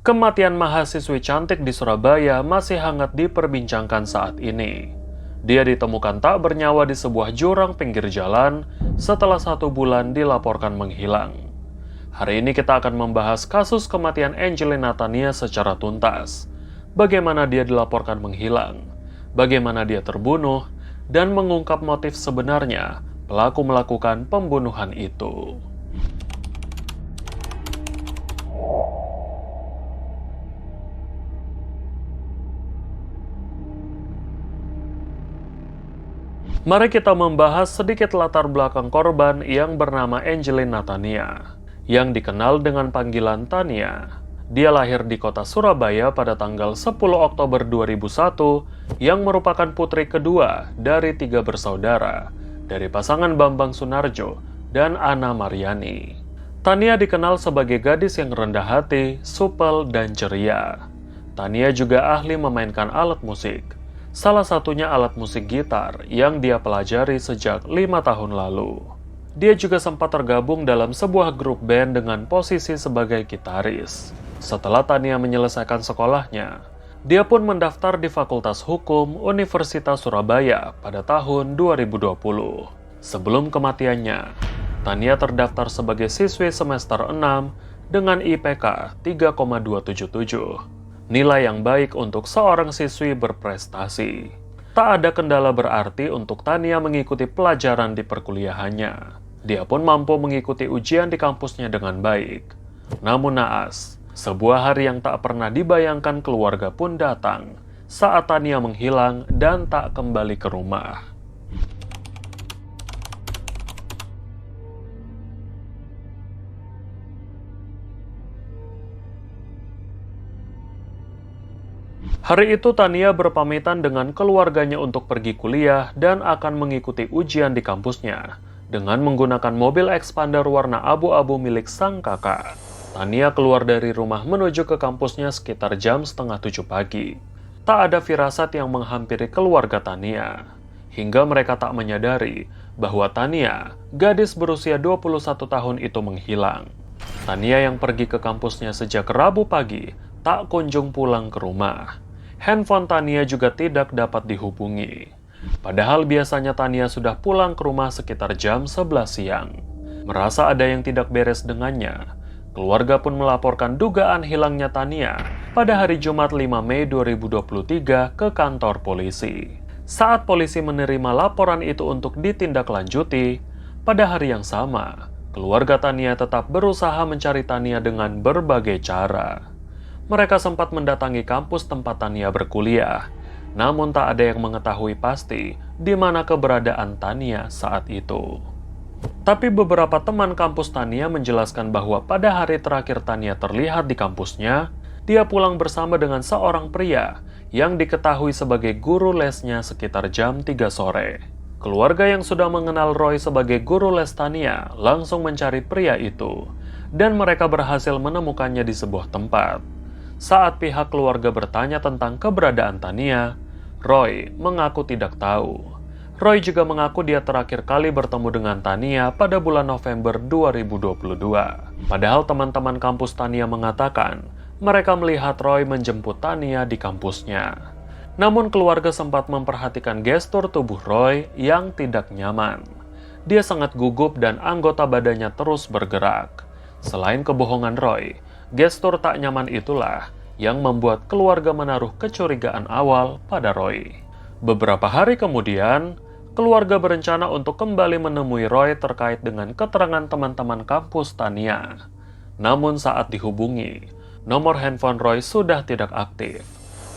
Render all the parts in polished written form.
Kematian mahasiswi cantik di Surabaya masih hangat diperbincangkan saat ini. Dia ditemukan tak bernyawa di sebuah jurang pinggir jalan setelah 1 bulan dilaporkan menghilang. Hari ini kita akan membahas kasus kematian Angelina Tania secara tuntas. Bagaimana dia dilaporkan menghilang, bagaimana dia terbunuh, dan mengungkap motif sebenarnya pelaku melakukan pembunuhan itu. Mari kita membahas sedikit latar belakang korban yang bernama Angelina Tania, yang dikenal dengan panggilan Tania. Dia lahir di kota Surabaya pada tanggal 10 Oktober 2001, yang merupakan putri kedua dari 3 bersaudara, dari pasangan Bambang Sunarjo dan Ana Mariani. Tania dikenal sebagai gadis yang rendah hati, supel, dan ceria. Tania juga ahli memainkan alat musik. Salah satunya alat musik gitar yang dia pelajari sejak 5 tahun lalu. Dia juga sempat tergabung dalam sebuah grup band dengan posisi sebagai gitaris. Setelah Tania menyelesaikan sekolahnya, dia pun mendaftar di Fakultas Hukum Universitas Surabaya pada tahun 2020. Sebelum kematiannya, Tania terdaftar sebagai siswi semester 6 dengan IPK 3,277. Nilai yang baik untuk seorang siswi berprestasi. Tak ada kendala berarti untuk Tania mengikuti pelajaran di perkuliahannya. Dia pun mampu mengikuti ujian di kampusnya dengan baik. Namun naas, sebuah hari yang tak pernah dibayangkan keluarga pun datang saat Tania menghilang dan tak kembali ke rumah. Hari itu Tania berpamitan dengan keluarganya untuk pergi kuliah dan akan mengikuti ujian di kampusnya dengan menggunakan mobil expander warna abu-abu milik sang kakak. Tania keluar dari rumah menuju ke kampusnya sekitar jam setengah 7 pagi. Tak ada firasat yang menghampiri keluarga Tania, hingga mereka tak menyadari bahwa Tania, gadis berusia 21 tahun itu menghilang. Tania yang pergi ke kampusnya sejak Rabu pagi tak kunjung pulang ke rumah. Handphone Tania juga tidak dapat dihubungi. Padahal biasanya Tania sudah pulang ke rumah sekitar jam 11 siang. Merasa ada yang tidak beres dengannya, keluarga pun melaporkan dugaan hilangnya Tania pada hari Jumat 5 Mei 2023 ke kantor polisi. Saat polisi menerima laporan itu untuk ditindaklanjuti, pada hari yang sama, keluarga Tania tetap berusaha mencari Tania dengan berbagai cara. Mereka sempat mendatangi kampus tempat Tania berkuliah, namun tak ada yang mengetahui pasti di mana keberadaan Tania saat itu. Tapi beberapa teman kampus Tania menjelaskan bahwa pada hari terakhir Tania terlihat di kampusnya, dia pulang bersama dengan seorang pria yang diketahui sebagai guru lesnya sekitar jam 3 sore. Keluarga yang sudah mengenal Roy sebagai guru les Tania langsung mencari pria itu, dan mereka berhasil menemukannya di sebuah tempat. Saat pihak keluarga bertanya tentang keberadaan Tania, Roy mengaku tidak tahu. Roy juga mengaku dia terakhir kali bertemu dengan Tania pada bulan November 2022. Padahal teman-teman kampus Tania mengatakan mereka melihat Roy menjemput Tania di kampusnya. Namun keluarga sempat memperhatikan gestur tubuh Roy yang tidak nyaman. Dia sangat gugup dan anggota badannya terus bergerak. Selain kebohongan Roy, gestur tak nyaman itulah yang membuat keluarga menaruh kecurigaan awal pada Roy. Beberapa hari kemudian, keluarga berencana untuk kembali menemui Roy terkait dengan keterangan teman-teman kampus Tania. Namun saat dihubungi, nomor handphone Roy sudah tidak aktif.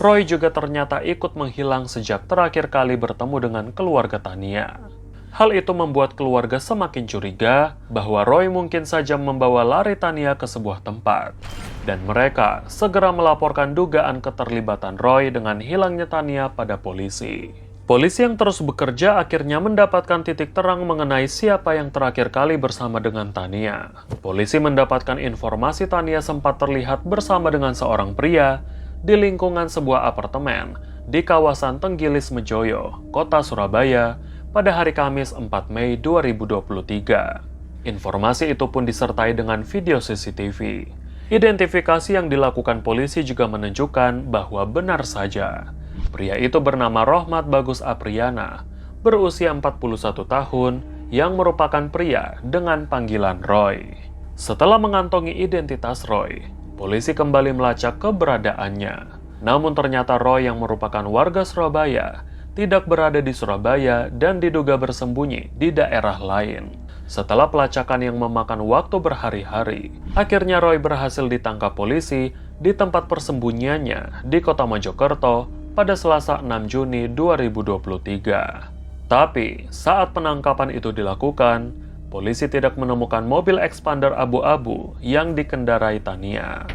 Roy juga ternyata ikut menghilang sejak terakhir kali bertemu dengan keluarga Tania. Hal itu membuat keluarga semakin curiga bahwa Roy mungkin saja membawa lari Tania ke sebuah tempat. Dan mereka segera melaporkan dugaan keterlibatan Roy dengan hilangnya Tania pada polisi. Polisi yang terus bekerja akhirnya mendapatkan titik terang mengenai siapa yang terakhir kali bersama dengan Tania. Polisi mendapatkan informasi Tania sempat terlihat bersama dengan seorang pria di lingkungan sebuah apartemen di kawasan Tenggilis Mejoyo, kota Surabaya, pada hari Kamis 4 Mei 2023. Informasi itu pun disertai dengan video CCTV. Identifikasi yang dilakukan polisi juga menunjukkan bahwa benar saja. Pria itu bernama Rohmat Bagus Apriyana, berusia 41 tahun, yang merupakan pria dengan panggilan Roy. Setelah mengantongi identitas Roy, polisi kembali melacak keberadaannya. Namun ternyata Roy yang merupakan warga Surabaya tidak berada di Surabaya dan diduga bersembunyi di daerah lain. Setelah pelacakan yang memakan waktu berhari-hari, akhirnya Roy berhasil ditangkap polisi di tempat persembunyiannya di Kota Mojokerto pada Selasa 6 Juni 2023. Tapi, saat penangkapan itu dilakukan, polisi tidak menemukan mobil expander abu-abu yang dikendarai Tania.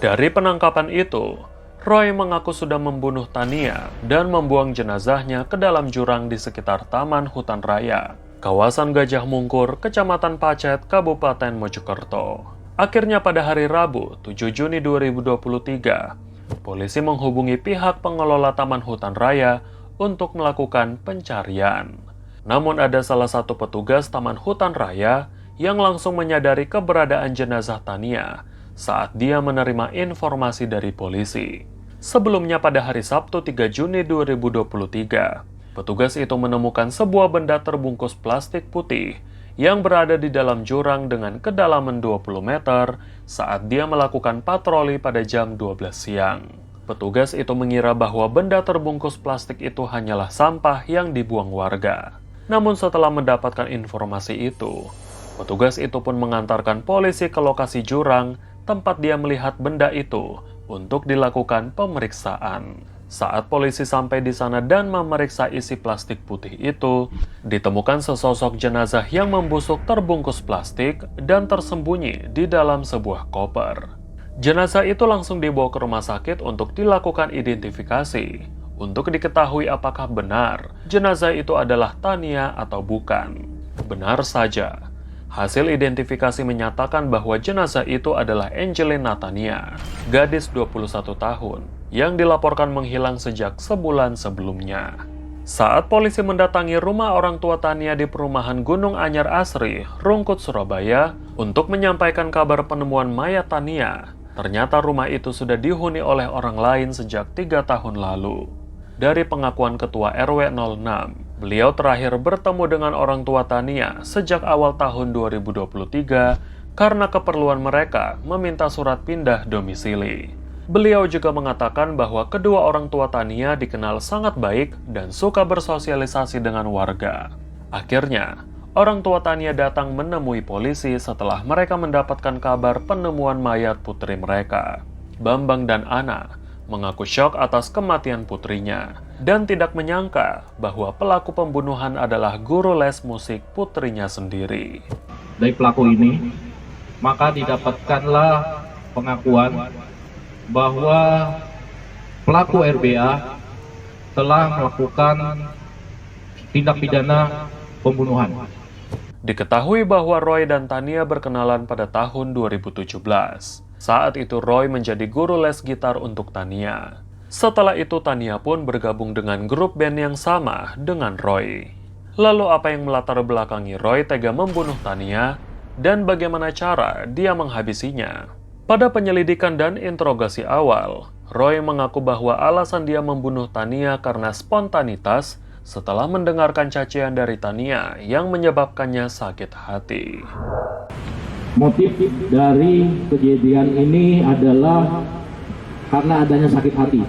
Dari penangkapan itu, Roy mengaku sudah membunuh Tania dan membuang jenazahnya ke dalam jurang di sekitar Taman Hutan Raya, kawasan Gajah Mungkur, Kecamatan Pacet, Kabupaten Mojokerto. Akhirnya pada hari Rabu, 7 Juni 2023, polisi menghubungi pihak pengelola Taman Hutan Raya untuk melakukan pencarian. Namun ada salah satu petugas Taman Hutan Raya yang langsung menyadari keberadaan jenazah Tania saat dia menerima informasi dari polisi. Sebelumnya pada hari Sabtu 3 Juni 2023, petugas itu menemukan sebuah benda terbungkus plastik putih yang berada di dalam jurang dengan kedalaman 20 meter saat dia melakukan patroli pada jam 12 siang. Petugas itu mengira bahwa benda terbungkus plastik itu hanyalah sampah yang dibuang warga. Namun setelah mendapatkan informasi itu, petugas itu pun mengantarkan polisi ke lokasi jurang tempat dia melihat benda itu untuk dilakukan pemeriksaan. Saat polisi sampai di sana dan memeriksa isi plastik putih itu, ditemukan sesosok jenazah yang membusuk terbungkus plastik dan tersembunyi di dalam sebuah koper. Jenazah itu langsung dibawa ke rumah sakit untuk dilakukan identifikasi, untuk diketahui apakah benar jenazah itu adalah Tania atau bukan. Benar saja. Hasil identifikasi menyatakan bahwa jenazah itu adalah Angelina Tania, gadis 21 tahun, yang dilaporkan menghilang sejak sebulan sebelumnya. Saat polisi mendatangi rumah orang tua Tania di perumahan Gunung Anyar Asri, Rungkut, Surabaya, untuk menyampaikan kabar penemuan mayat Tania, ternyata rumah itu sudah dihuni oleh orang lain sejak 3 tahun lalu. Dari pengakuan Ketua RW 06, beliau terakhir bertemu dengan orang tua Tania sejak awal tahun 2023 karena keperluan mereka meminta surat pindah domisili. Beliau juga mengatakan bahwa kedua orang tua Tania dikenal sangat baik dan suka bersosialisasi dengan warga. Akhirnya, orang tua Tania datang menemui polisi setelah mereka mendapatkan kabar penemuan mayat putri mereka. Bambang dan Ana mengaku syok atas kematian putrinya dan tidak menyangka bahwa pelaku pembunuhan adalah guru les musik putrinya sendiri. Dari pelaku ini, maka didapatkanlah pengakuan bahwa pelaku RBA telah melakukan tindak pidana pembunuhan. Diketahui bahwa Roy dan Tania berkenalan pada tahun 2017. Saat itu Roy menjadi guru les gitar untuk Tania. Setelah itu Tania pun bergabung dengan grup band yang sama dengan Roy. Lalu apa yang melatar belakangi Roy tega membunuh Tania dan bagaimana cara dia menghabisinya? Pada penyelidikan dan interogasi awal, Roy mengaku bahwa alasan dia membunuh Tania karena spontanitas setelah mendengarkan cacian dari Tania yang menyebabkannya sakit hati. Motif dari kejadian ini adalah karena adanya sakit hati.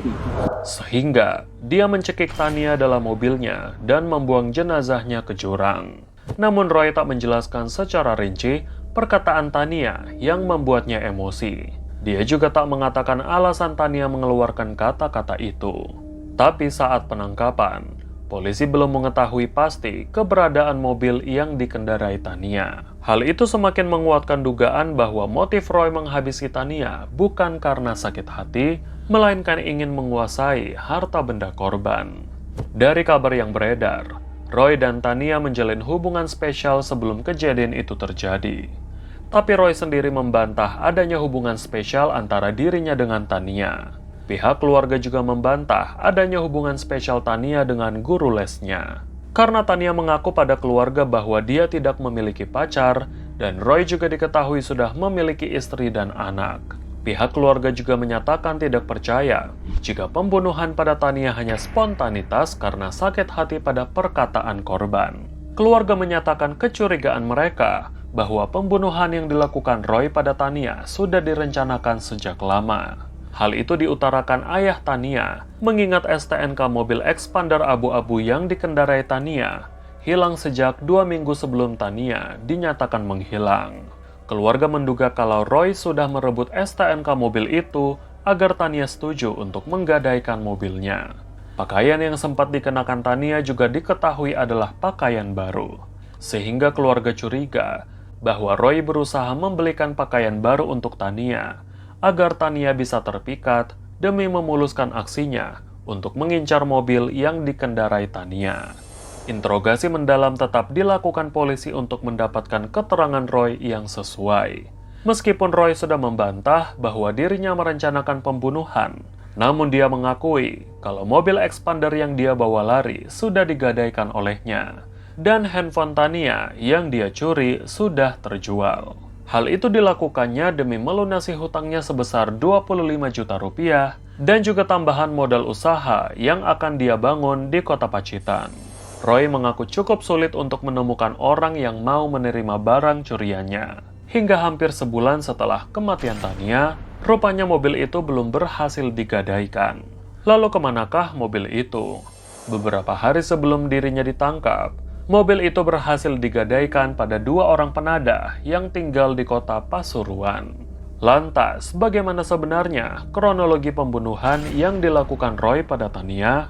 Sehingga dia mencekik Tania dalam mobilnya dan membuang jenazahnya ke jurang. Namun Roy tak menjelaskan secara rinci perkataan Tania yang membuatnya emosi. Dia juga tak mengatakan alasan Tania mengeluarkan kata-kata itu. Tapi saat penangkapan, polisi belum mengetahui pasti keberadaan mobil yang dikendarai Tania. Hal itu semakin menguatkan dugaan bahwa motif Roy menghabisi Tania bukan karena sakit hati, melainkan ingin menguasai harta benda korban. Dari kabar yang beredar, Roy dan Tania menjalin hubungan spesial sebelum kejadian itu terjadi. Tapi Roy sendiri membantah adanya hubungan spesial antara dirinya dengan Tania. Pihak keluarga juga membantah adanya hubungan spesial Tania dengan guru lesnya. Karena Tania mengaku pada keluarga bahwa dia tidak memiliki pacar, dan Roy juga diketahui sudah memiliki istri dan anak. Pihak keluarga juga menyatakan tidak percaya jika pembunuhan pada Tania hanya spontanitas karena sakit hati pada perkataan korban. Keluarga menyatakan kecurigaan mereka bahwa pembunuhan yang dilakukan Roy pada Tania sudah direncanakan sejak lama. Hal itu diutarakan ayah Tania, mengingat STNK mobil expander abu-abu yang dikendarai Tania hilang sejak 2 minggu sebelum Tania dinyatakan menghilang. Keluarga menduga kalau Roy sudah merebut STNK mobil itu agar Tania setuju untuk menggadaikan mobilnya. Pakaian yang sempat dikenakan Tania juga diketahui adalah pakaian baru, sehingga keluarga curiga bahwa Roy berusaha membelikan pakaian baru untuk Tania agar Tania bisa terpikat demi memuluskan aksinya untuk mengincar mobil yang dikendarai Tania. Interogasi mendalam tetap dilakukan polisi untuk mendapatkan keterangan Roy yang sesuai. Meskipun Roy sudah membantah bahwa dirinya merencanakan pembunuhan, namun dia mengakui kalau mobil expander yang dia bawa lari sudah digadaikan olehnya, dan handphone Tania yang dia curi sudah terjual. Hal itu dilakukannya demi melunasi hutangnya sebesar 25 juta rupiah dan juga tambahan modal usaha yang akan dia bangun di kota Pacitan. Roy mengaku cukup sulit untuk menemukan orang yang mau menerima barang curiannya. Hingga hampir sebulan setelah kematian Tania, rupanya mobil itu belum berhasil digadaikan. Lalu kemanakah mobil itu? Beberapa hari sebelum dirinya ditangkap, mobil itu berhasil digadaikan pada 2 orang penadah yang tinggal di kota Pasuruan. Lantas, bagaimana sebenarnya kronologi pembunuhan yang dilakukan Roy pada Tania?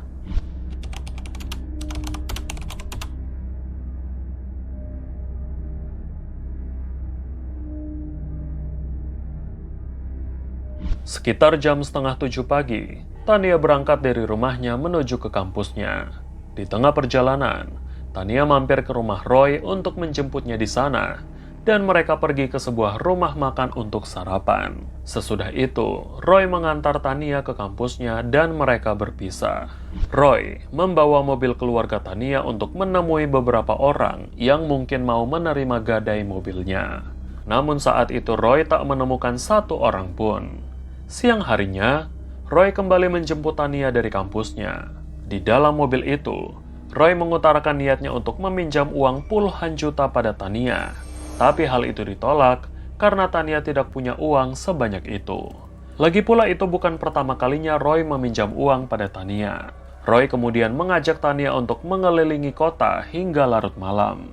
Sekitar jam setengah 7 pagi, Tania berangkat dari rumahnya menuju ke kampusnya. Di tengah perjalanan, Tania mampir ke rumah Roy untuk menjemputnya di sana, dan mereka pergi ke sebuah rumah makan untuk sarapan. Sesudah itu, Roy mengantar Tania ke kampusnya dan mereka berpisah. Roy membawa mobil keluarga Tania untuk menemui beberapa orang yang mungkin mau menerima gadai mobilnya. Namun saat itu Roy tak menemukan satu orang pun. Siang harinya, Roy kembali menjemput Tania dari kampusnya. Di dalam mobil itu, Roy mengutarakan niatnya untuk meminjam uang puluhan juta pada Tania. Tapi hal itu ditolak karena Tania tidak punya uang sebanyak itu. Lagi pula itu bukan pertama kalinya Roy meminjam uang pada Tania. Roy kemudian mengajak Tania untuk mengelilingi kota hingga larut malam.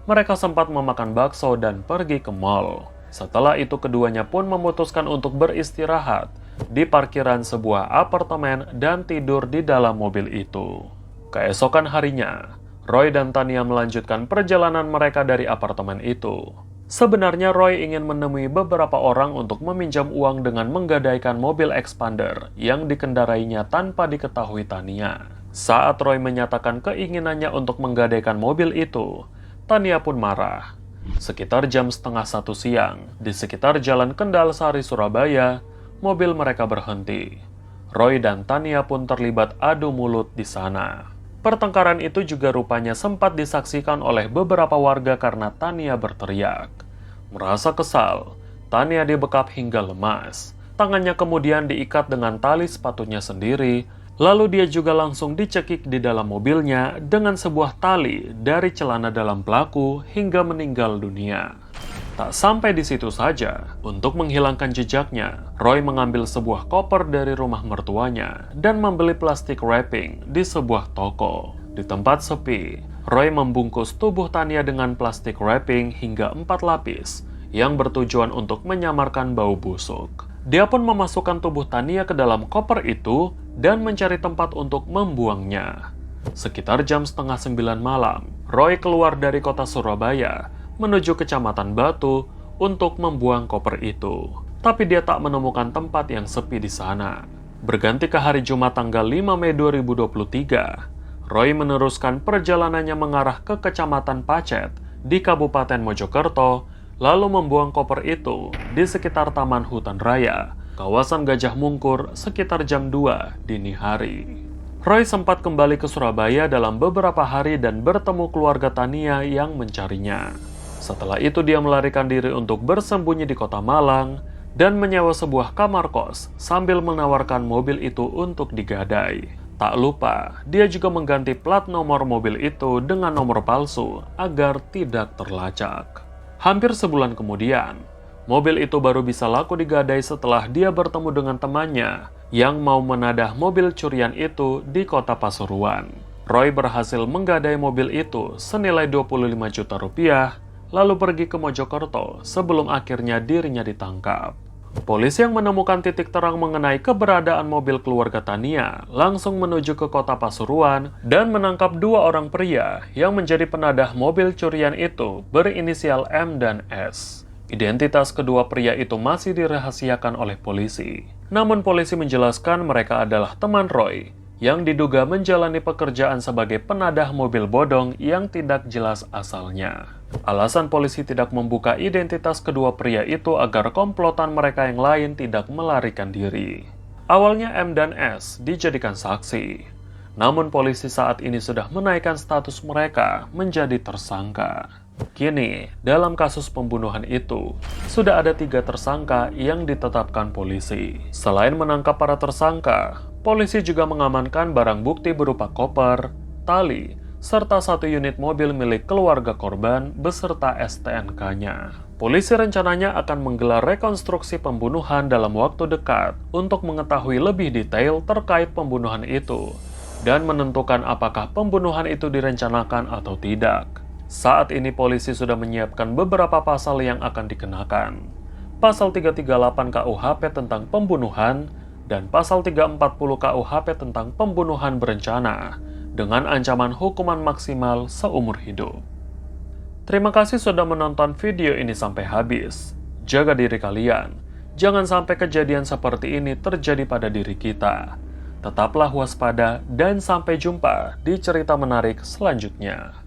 Mereka sempat memakan bakso dan pergi ke mall. Setelah itu keduanya pun memutuskan untuk beristirahat di parkiran sebuah apartemen dan tidur di dalam mobil itu. Keesokan harinya, Roy dan Tania melanjutkan perjalanan mereka dari apartemen itu. Sebenarnya Roy ingin menemui beberapa orang untuk meminjam uang dengan menggadaikan mobil expander yang dikendarainya tanpa diketahui Tania. Saat Roy menyatakan keinginannya untuk menggadaikan mobil itu, Tania pun marah. Sekitar jam setengah 1 siang, di sekitar Jalan Kendal Sari, Surabaya, mobil mereka berhenti. Roy dan Tania pun terlibat adu mulut di sana. Pertengkaran itu juga rupanya sempat disaksikan oleh beberapa warga karena Tania berteriak. Merasa kesal, Tania dibekap hingga lemas. Tangannya kemudian diikat dengan tali sepatunya sendiri, lalu dia juga langsung dicekik di dalam mobilnya dengan sebuah tali dari celana dalam pelaku hingga meninggal dunia. Tak sampai di situ saja, untuk menghilangkan jejaknya, Roy mengambil sebuah koper dari rumah mertuanya dan membeli plastik wrapping di sebuah toko. Di tempat sepi, Roy membungkus tubuh Tania dengan plastik wrapping hingga 4 lapis yang bertujuan untuk menyamarkan bau busuk. Dia pun memasukkan tubuh Tania ke dalam koper itu dan mencari tempat untuk membuangnya. Sekitar jam setengah 9 malam, Roy keluar dari kota Surabaya menuju Kecamatan Batu untuk membuang koper itu. Tapi dia tak menemukan tempat yang sepi di sana. Berganti ke hari Jumat tanggal 5 Mei 2023, Roy meneruskan perjalanannya mengarah ke Kecamatan Pacet di Kabupaten Mojokerto, lalu membuang koper itu di sekitar Taman Hutan Raya kawasan Gajah Mungkur, sekitar jam 2 dini hari. Roy sempat kembali ke Surabaya dalam beberapa hari dan bertemu keluarga Tania yang mencarinya. Setelah itu dia melarikan diri untuk bersembunyi di kota Malang dan menyewa sebuah kamar kos sambil menawarkan mobil itu untuk digadai. Tak lupa, dia juga mengganti plat nomor mobil itu dengan nomor palsu agar tidak terlacak. Hampir sebulan kemudian, mobil itu baru bisa laku digadai setelah dia bertemu dengan temannya yang mau menadah mobil curian itu di kota Pasuruan. Roy berhasil menggadai mobil itu senilai 25 juta rupiah, lalu pergi ke Mojokerto sebelum akhirnya dirinya ditangkap. Polisi yang menemukan titik terang mengenai keberadaan mobil keluarga Tania langsung menuju ke kota Pasuruan dan menangkap 2 orang pria yang menjadi penadah mobil curian itu berinisial M dan S. Identitas kedua pria itu masih dirahasiakan oleh polisi. Namun polisi menjelaskan mereka adalah teman Roy yang diduga menjalani pekerjaan sebagai penadah mobil bodong yang tidak jelas asalnya. Alasan polisi tidak membuka identitas kedua pria itu agar komplotan mereka yang lain tidak melarikan diri. Awalnya M dan S dijadikan saksi, namun polisi saat ini sudah menaikkan status mereka menjadi tersangka. Kini, dalam kasus pembunuhan itu, sudah ada 3 tersangka yang ditetapkan polisi. Selain menangkap para tersangka, polisi juga mengamankan barang bukti berupa koper, tali, serta 1 unit mobil milik keluarga korban beserta STNK-nya. Polisi rencananya akan menggelar rekonstruksi pembunuhan dalam waktu dekat untuk mengetahui lebih detail terkait pembunuhan itu dan menentukan apakah pembunuhan itu direncanakan atau tidak. Saat ini polisi sudah menyiapkan beberapa pasal yang akan dikenakan. Pasal 338 KUHP tentang pembunuhan dan pasal 340 KUHP tentang pembunuhan berencana dengan ancaman hukuman maksimal seumur hidup. Terima kasih sudah menonton video ini sampai habis. Jaga diri kalian. Jangan sampai kejadian seperti ini terjadi pada diri kita. Tetaplah waspada dan sampai jumpa di cerita menarik selanjutnya.